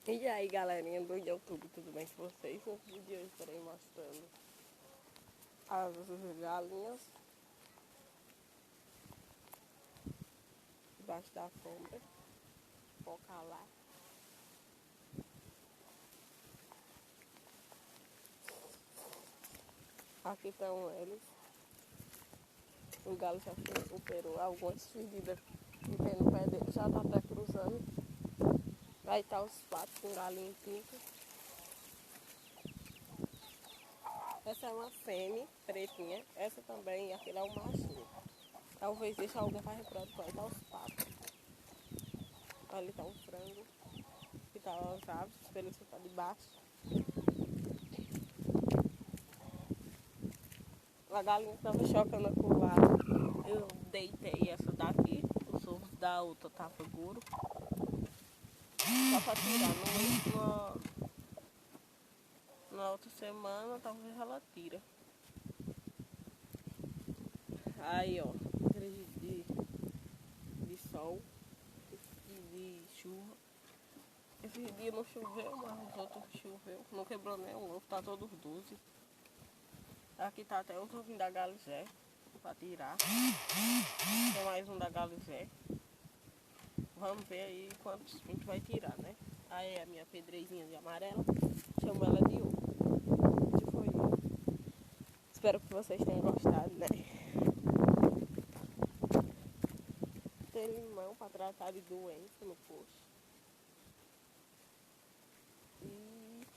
E aí, galerinha do YouTube, tudo bem com vocês? No vídeo de hoje estarei mostrando as galinhas debaixo da sombra. Foca lá. Aqui estão eles. O galo já operou algumas feridas que tem no pé dele, já está até cruzando. Aí tá os patos com galinha pinto. Essa é uma fêmea pretinha, essa também, e aquele é o machinho. Talvez deixe algum para reproduzir, aí tá os patos. Ali tá um frango, que tá as aves, os pelos que tá de baixo. A galinha estava chocando a lado. Eu deitei essa daqui, os ovos da outra tava duro. Só para tirar, na outra semana talvez ela tira. Aí ó, de sol e de chuva. Esse dia não choveu, mas os outros choveu. Não quebrou nenhum ovo, tá todos 12. Aqui tá até os ovinhos da Galizé pra tirar. Tem mais um da Galizé. Vamos ver aí quantos a gente vai tirar, né? Aí é a minha pedreirinha de amarela. Chamo ela de ouro. Onde foi? Espero que vocês tenham gostado, né? Tem limão pra tratar de doença no coxo. E